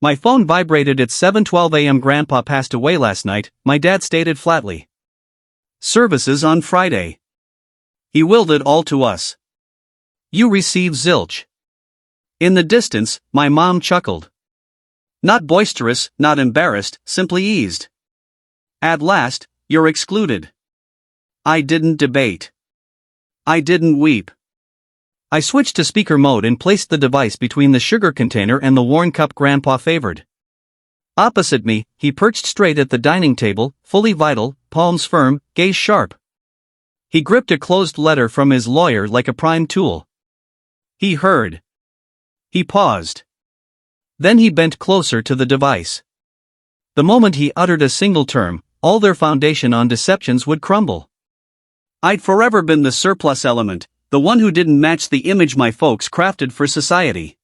My phone vibrated at 7:12 a.m. Grandpa passed away last night, my dad stated flatly. Services on Friday. He willed it all to us. You receive zilch. In the distance, my mom chuckled. Not boisterous, not embarrassed, simply eased. At last, you're excluded. I didn't debate. I didn't weep. I switched to speaker mode and placed the device between the sugar container and the worn cup Grandpa favored. Opposite me, he perched straight at the dining table, fully vital, palms firm, gaze sharp. He gripped a closed letter from his lawyer like a prime tool. He heard. He paused. Then he bent closer to the device. The moment he uttered a single term, all their foundation on deceptions would crumble. I'd forever been the surplus element, the one who didn't match the image my folks crafted for society.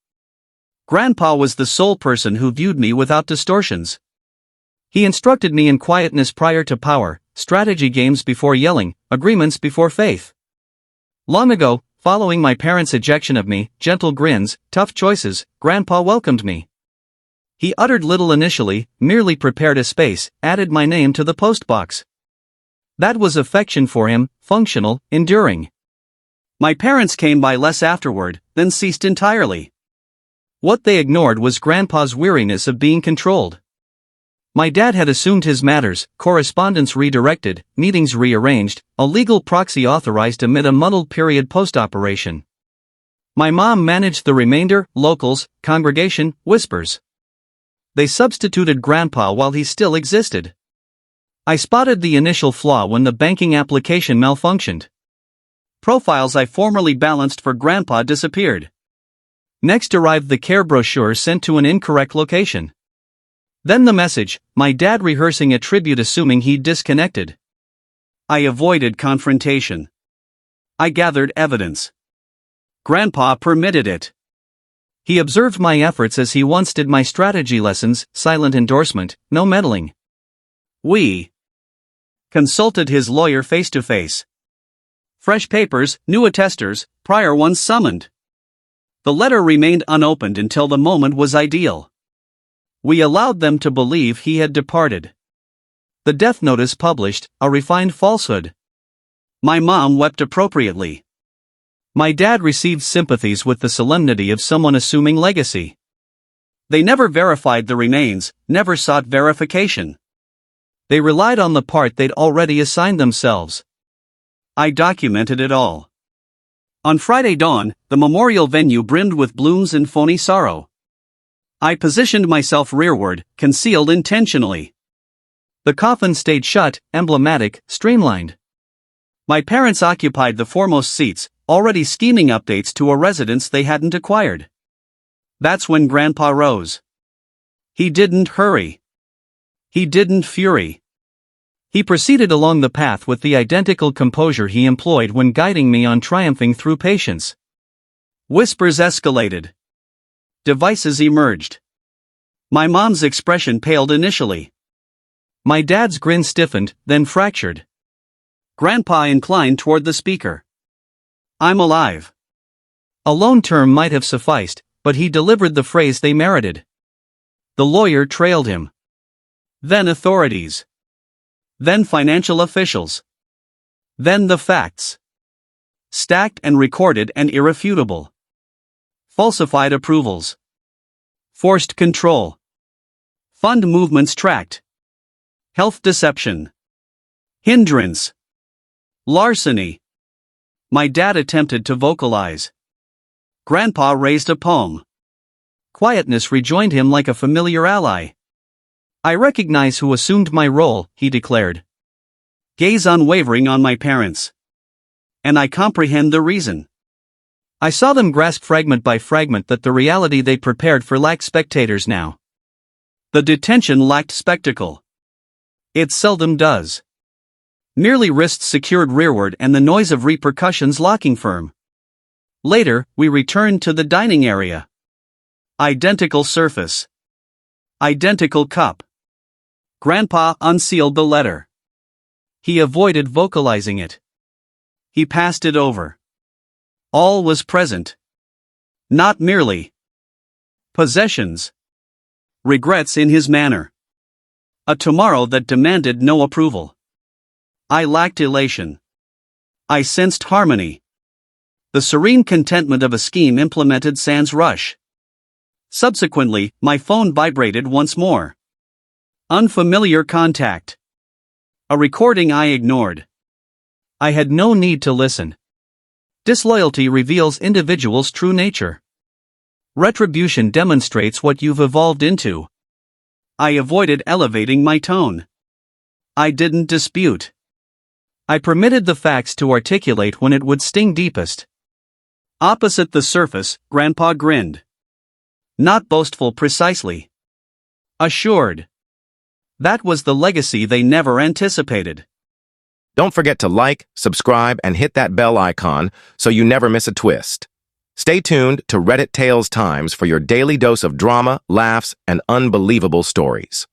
Grandpa was the sole person who viewed me without distortions. He instructed me in quietness prior to power, strategy games before yelling, agreements before faith. Long ago, following my parents' ejection of me, gentle grins, tough choices, Grandpa welcomed me. He uttered little initially, merely prepared a space, added my name to the postbox. That was affection for him, functional, enduring. My parents came by less afterward, then ceased entirely. What they ignored was Grandpa's weariness of being controlled. My dad had assumed his matters, correspondence redirected, meetings rearranged, a legal proxy authorized amid a muddled period post-operation. My mom managed the remainder, locals, congregation, whispers. They substituted Grandpa while he still existed. I spotted the initial flaw when the banking application malfunctioned. Profiles I formerly balanced for Grandpa disappeared. Next arrived the care brochure sent to an incorrect location. Then the message, my dad rehearsing a tribute assuming he'd disconnected. I avoided confrontation. I gathered evidence. Grandpa permitted it. He observed my efforts as he once did my strategy lessons, silent endorsement, no meddling. We consulted his lawyer face to face. Fresh papers, new attesters, prior ones summoned. The letter remained unopened until the moment was ideal. We allowed them to believe he had departed. The death notice published, a refined falsehood. My mom wept appropriately. My dad received sympathies with the solemnity of someone assuming legacy. They never verified the remains, never sought verification. They relied on the part they'd already assigned themselves. I documented it all. On Friday dawn, the memorial venue brimmed with blooms and phony sorrow. I positioned myself rearward, concealed intentionally. The coffin stayed shut, emblematic, streamlined. My parents occupied the foremost seats, already scheming updates to a residence they hadn't acquired. That's when Grandpa rose. He didn't hurry. He didn't fury. He proceeded along the path with the identical composure he employed when guiding me on triumphing through patience. Whispers escalated. Devices emerged. My mom's expression paled initially. My dad's grin stiffened, then fractured. Grandpa inclined toward the speaker. I'm alive. A lone term might have sufficed, but he delivered the phrase they merited. The lawyer trailed him. Then authorities. Then financial officials. Then the facts. Stacked and recorded and irrefutable. Falsified approvals. Forced control. Fund movements tracked. Health deception. Hindrance. Larceny. My dad attempted to vocalize. Grandpa raised a palm. Quietness rejoined him like a familiar ally. I recognize who assumed my role, he declared. Gaze unwavering on my parents. And I comprehend the reason. I saw them grasp fragment by fragment that the reality they prepared for lacked spectators now. The detention lacked spectacle. It seldom does. Merely wrists secured rearward and the noise of repercussions locking firm. Later, we returned to the dining area. Identical surface. Identical cup. Grandpa unsealed the letter. He avoided vocalizing it. He passed it over. All was present. Not merely possessions. Regrets in his manner. A tomorrow that demanded no approval. I lacked elation. I sensed harmony. The serene contentment of a scheme implemented sans rush. Subsequently, my phone vibrated once more. Unfamiliar contact. A recording I ignored. I had no need to listen. Disloyalty reveals individuals' true nature. Retribution demonstrates what you've evolved into. I avoided elevating my tone. I didn't dispute. I permitted the facts to articulate when it would sting deepest. Opposite the surface, Grandpa grinned. Not boastful precisely. Assured. That was the legacy they never anticipated. Don't forget to like, subscribe, and hit that bell icon so you never miss a twist. Stay tuned to Reddit Tales Times for your daily dose of drama, laughs, and unbelievable stories.